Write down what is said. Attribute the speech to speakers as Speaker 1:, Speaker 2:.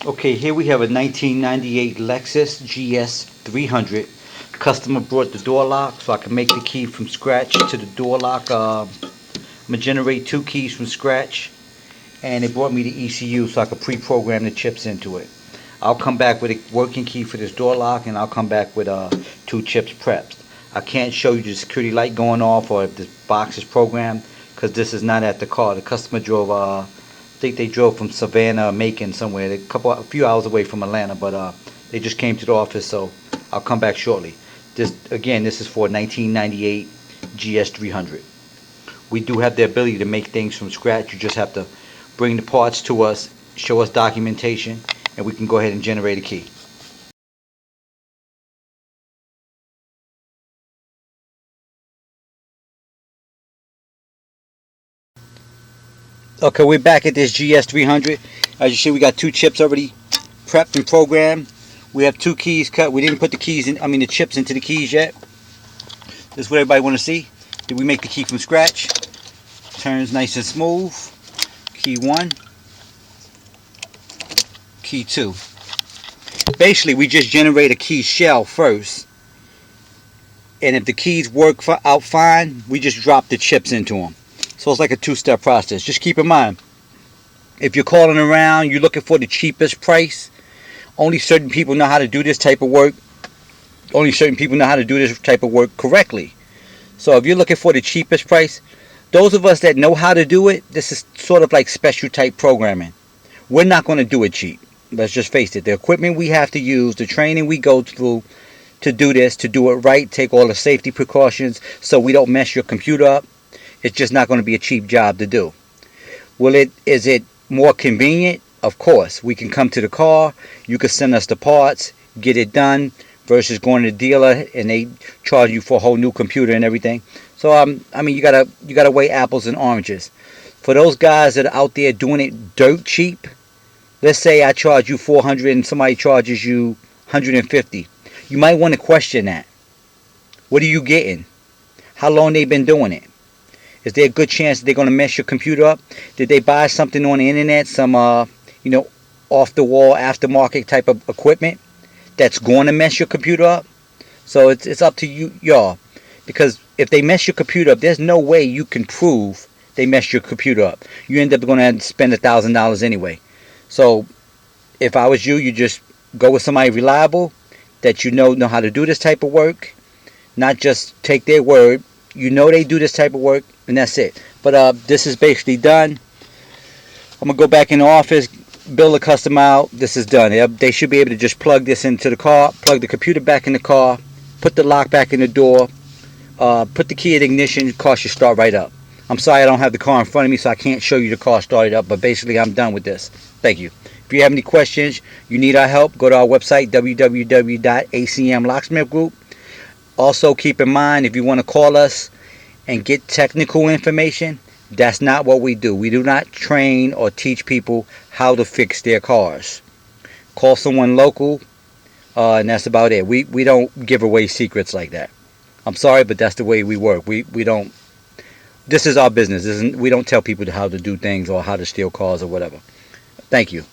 Speaker 1: Okay, here we have a 1998 Lexus GS300. Customer brought the door lock so I can make the key from scratch to the door lock. I'm going to generate 2 keys from scratch, and it brought me the ECU so I could pre-program the chips into it. I'll come back with a working key for this door lock, and I'll come back with 2 chips prepped. I can't show you the security light going off or if the box is programmed because this is not at the car. The customer drove, I think they drove from Savannah, Macon somewhere, a few hours away from Atlanta, but they just came to the office, so I'll come back shortly. This is for 1998 GS300. We do have the ability to make things from scratch. You just have to bring the parts to us, show us documentation, and we can go ahead and generate a key. Okay, we're back at this GS300. As you see, we got 2 chips already prepped and programmed. We have 2 keys cut. We didn't put the keys in, the chips into the keys yet. This is what everybody want to see. Did we make the key from scratch? Turns nice and smooth. Key 1. Key 2. Basically, we just generate a key shell first. And if the keys work out fine, we just drop the chips into them. So it's like a 2-step process. Just keep in mind, if you're calling around, you're looking for the cheapest price, only certain people know how to do this type of work. Only certain people know how to do this type of work correctly. So if you're looking for the cheapest price, those of us that know how to do it, this is sort of like special type programming. We're not going to do it cheap. Let's just face it. The equipment we have to use, the training we go through to do this, to do it right, take all the safety precautions so we don't mess your computer up. It's just not going to be a cheap job to do. Is it more convenient? Of course. We can come to the car. You can send us the parts, get it done, versus going to the dealer and they charge you for a whole new computer and everything. So you gotta weigh apples and oranges. For those guys that are out there doing it dirt cheap, let's say I charge you $400 and somebody charges you $150. You might want to question that. What are you getting? How long they been doing it? Is there a good chance that they're going to mess your computer up? Did they buy something on the internet, some off-the-wall aftermarket type of equipment that's going to mess your computer up? So it's up to y'all. Because if they mess your computer up, there's no way you can prove they messed your computer up. You end up going to have to spend $1,000 anyway. So if I was you, you just go with somebody reliable that you know how to do this type of work. Not just take their word. You know they do this type of work, and that's it. But this is basically done. I'm going to go back in the office, build a custom out. This is done. They should be able to just plug this into the car, plug the computer back in the car, put the lock back in the door, put the key in ignition, the car should start right up. I'm sorry I don't have the car in front of me, so I can't show you the car started up, but basically I'm done with this. Thank you. If you have any questions, you need our help, go to our website, www.acmlocksmithgroup. Also, keep in mind, if you want to call us and get technical information, that's not what we do. We do not train or teach people how to fix their cars. Call someone local, and that's about it. We don't give away secrets like that. I'm sorry, but that's the way we work. We don't. This is our business. We don't tell people how to do things or how to steal cars or whatever. Thank you.